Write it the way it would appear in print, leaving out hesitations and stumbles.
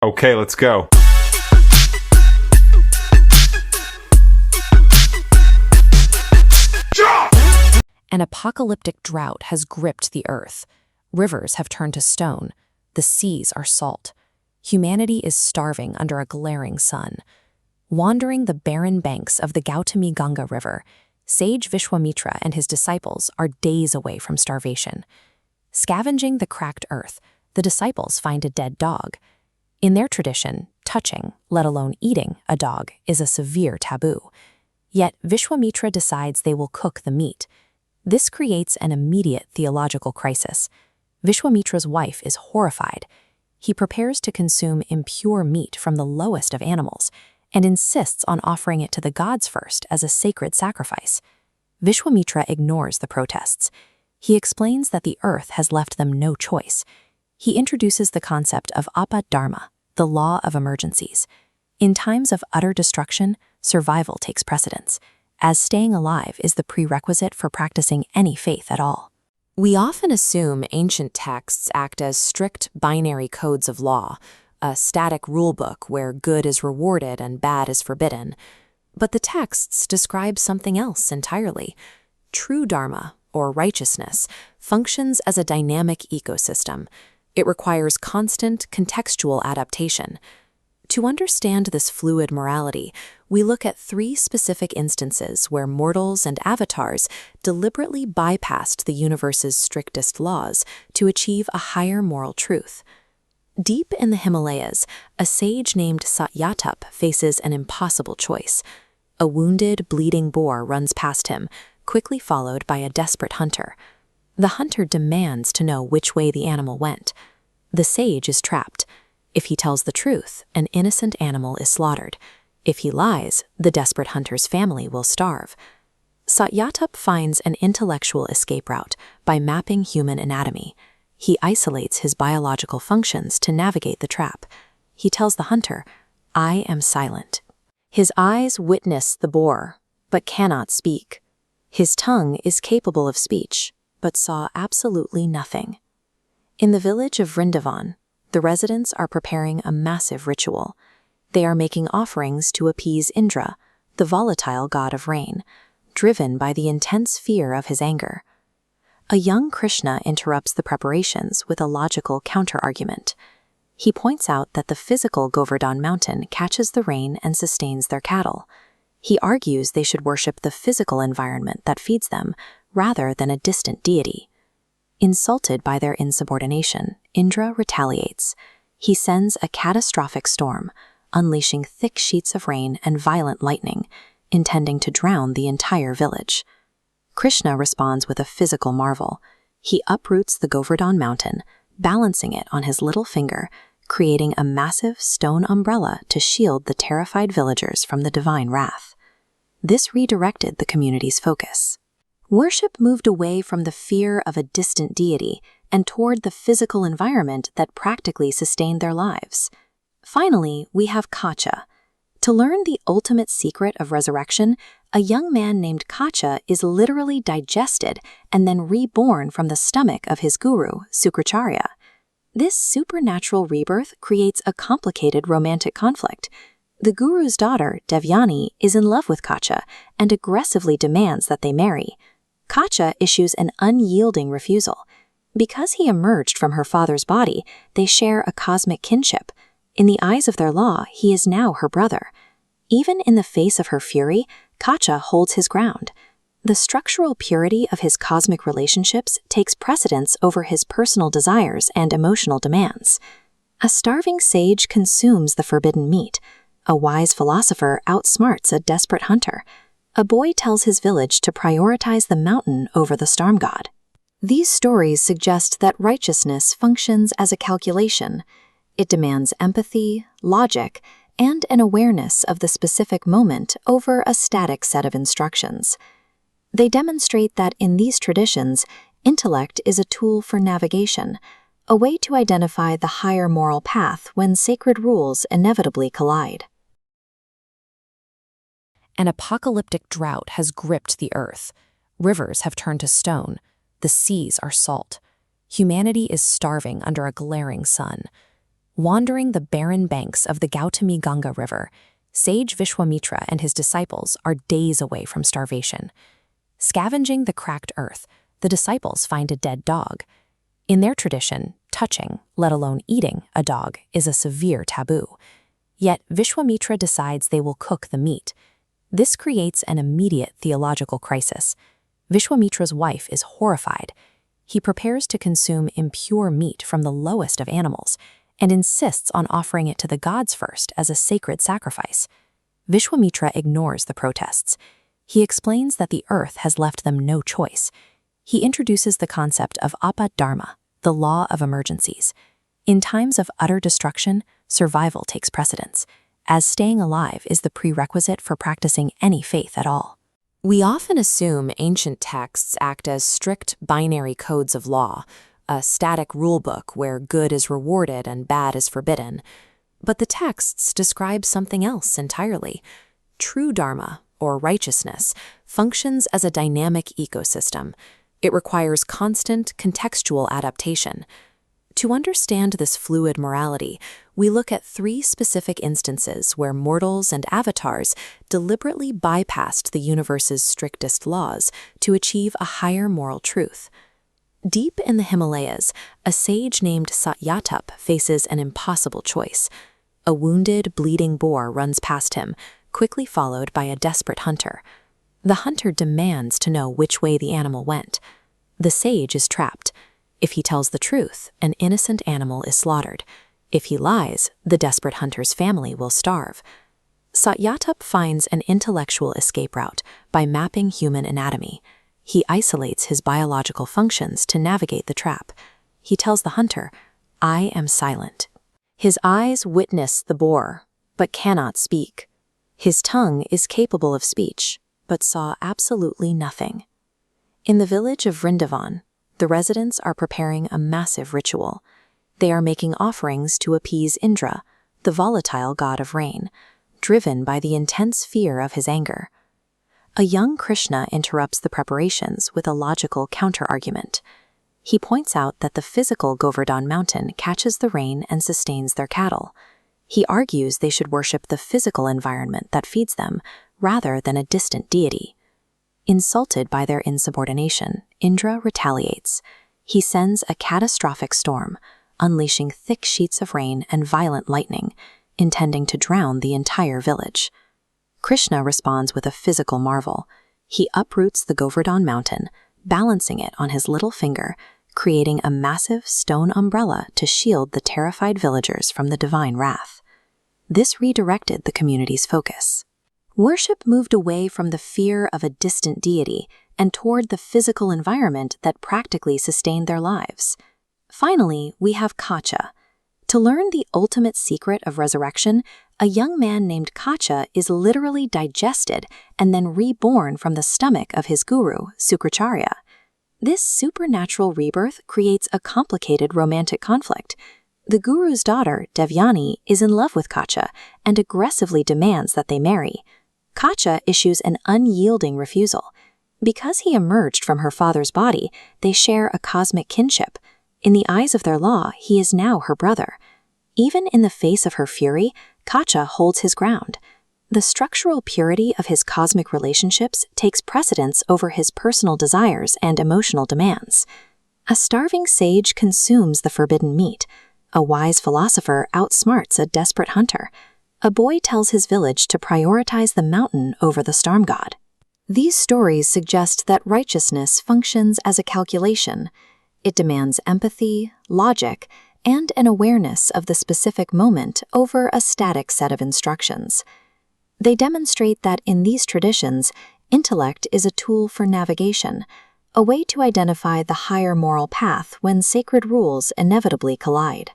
Okay, let's go. An apocalyptic drought has gripped the earth. Rivers have turned to stone. The seas are salt. Humanity is starving under a glaring sun. Wandering the barren banks of the Gautami Ganga River, sage Vishwamitra and his disciples are days away from starvation. Scavenging the cracked earth, the disciples find a dead dog. In their tradition, touching, let alone eating, a dog is a severe taboo. Yet Vishwamitra decides they will cook the meat. This creates an immediate theological crisis. Vishwamitra's wife is horrified. He prepares to consume impure meat from the lowest of animals and insists on offering it to the gods first as a sacred sacrifice. Vishwamitra ignores the protests. He explains that the earth has left them no choice. He introduces the concept of Dharma, the law of emergencies. In times of utter destruction, survival takes precedence, as staying alive is the prerequisite for practicing any faith at all. We often assume ancient texts act as strict binary codes of law, a static rulebook where good is rewarded and bad is forbidden. But the texts describe something else entirely. True Dharma, or righteousness, functions as a dynamic ecosystem. It requires constant contextual adaptation. To understand this fluid morality, we look at 3 specific instances where mortals and avatars deliberately bypassed the universe's strictest laws to achieve a higher moral truth. Deep in the Himalayas, a sage named Satyatup faces an impossible choice. A wounded, bleeding boar runs past him, quickly followed by a desperate hunter. The hunter demands to know which way the animal went. The sage is trapped. If he tells the truth, an innocent animal is slaughtered. If he lies, the desperate hunter's family will starve. Satyatup finds an intellectual escape route by mapping human anatomy. He isolates his biological functions to navigate the trap. He tells the hunter, "I am silent." His eyes witness the boar, but cannot speak. His tongue is capable of speech, but saw absolutely nothing. In the village of Vrindavan, the residents are preparing a massive ritual. They are making offerings to appease Indra, the volatile god of rain, driven by the intense fear of his anger. A young Krishna interrupts the preparations with a logical counter-argument. He points out that the physical Govardhan mountain catches the rain and sustains their cattle. He argues they should worship the physical environment that feeds them, rather than a distant deity. Insulted by their insubordination, Indra retaliates. He sends a catastrophic storm, unleashing thick sheets of rain and violent lightning, intending to drown the entire village. Krishna responds with a physical marvel. He uproots the Govardhan mountain, balancing it on his little finger, creating a massive stone umbrella to shield the terrified villagers from the divine wrath. This redirected the community's focus. Worship moved away from the fear of a distant deity and toward the physical environment that practically sustained their lives. Finally, we have Kacha. To learn the ultimate secret of resurrection, a young man named Kacha is literally digested and then reborn from the stomach of his guru, Sukracharya. This supernatural rebirth creates a complicated romantic conflict. The guru's daughter, Devyani, is in love with Kacha and aggressively demands that they marry. Kacha issues an unyielding refusal. Because he emerged from her father's body, they share a cosmic kinship. In the eyes of their law, he is now her brother. Even in the face of her fury, Kacha holds his ground. The structural purity of his cosmic relationships takes precedence over his personal desires and emotional demands. A starving sage consumes the forbidden meat. A wise philosopher outsmarts a desperate hunter. A boy tells his village to prioritize the mountain over the storm god. These stories suggest that righteousness functions as a calculation. It demands empathy, logic, and an awareness of the specific moment over a static set of instructions. They demonstrate that in these traditions, intellect is a tool for navigation, a way to identify the higher moral path when sacred rules inevitably collide. An apocalyptic drought has gripped the earth. Rivers have turned to stone. The seas are salt. Humanity is starving under a glaring sun. Wandering the barren banks of the Gautami Ganga River, sage Vishwamitra and his disciples are days away from starvation. Scavenging the cracked earth, the disciples find a dead dog. In their tradition, touching, let alone eating, a dog is a severe taboo. Yet Vishwamitra decides they will cook the meat. This creates an immediate theological crisis. Vishwamitra's wife is horrified. He prepares to consume impure meat from the lowest of animals and insists on offering it to the gods first as a sacred sacrifice. Vishwamitra ignores the protests. He explains that the earth has left them no choice. He introduces the concept of Dharma, the law of emergencies. In times of utter destruction, survival takes precedence, as staying alive is the prerequisite for practicing any faith at all. We often assume ancient texts act as strict binary codes of law, a static rulebook where good is rewarded and bad is forbidden. But the texts describe something else entirely. True Dharma, or righteousness, functions as a dynamic ecosystem. It requires constant, contextual adaptation. To understand this fluid morality, we look at 3 specific instances where mortals and avatars deliberately bypassed the universe's strictest laws to achieve a higher moral truth. Deep in the Himalayas, a sage named Satyatup faces an impossible choice. A wounded, bleeding boar runs past him, quickly followed by a desperate hunter. The hunter demands to know which way the animal went. The sage is trapped. If he tells the truth, an innocent animal is slaughtered. If he lies, the desperate hunter's family will starve. Satyatup finds an intellectual escape route by mapping human anatomy. He isolates his biological functions to navigate the trap. He tells the hunter, "I am silent." His eyes witness the boar, but cannot speak. His tongue is capable of speech, but saw absolutely nothing. In the village of Vrindavan, the residents are preparing a massive ritual. They are making offerings to appease Indra, the volatile god of rain, driven by the intense fear of his anger. A young Krishna interrupts the preparations with a logical counter-argument. He points out that the physical Govardhan mountain catches the rain and sustains their cattle. He argues they should worship the physical environment that feeds them, rather than a distant deity. Insulted by their insubordination, Indra retaliates. He sends a catastrophic storm, unleashing thick sheets of rain and violent lightning, intending to drown the entire village. Krishna responds with a physical marvel. He uproots the Govardhan mountain, balancing it on his little finger, creating a massive stone umbrella to shield the terrified villagers from the divine wrath. This redirected the community's focus. Worship moved away from the fear of a distant deity and toward the physical environment that practically sustained their lives. Finally, we have Kacha. To learn the ultimate secret of resurrection, a young man named Kacha is literally digested and then reborn from the stomach of his guru, Sukracharya. This supernatural rebirth creates a complicated romantic conflict. The guru's daughter, Devyani, is in love with Kacha and aggressively demands that they marry. Kacha issues an unyielding refusal. Because he emerged from her father's body, they share a cosmic kinship. In the eyes of their law, he is now her brother. Even in the face of her fury, Kacha holds his ground. The structural purity of his cosmic relationships takes precedence over his personal desires and emotional demands. A starving sage consumes the forbidden meat. A wise philosopher outsmarts a desperate hunter. A boy tells his village to prioritize the mountain over the storm god. These stories suggest that righteousness functions as a calculation. It demands empathy, logic, and an awareness of the specific moment over a static set of instructions. They demonstrate that in these traditions, intellect is a tool for navigation, a way to identify the higher moral path when sacred rules inevitably collide.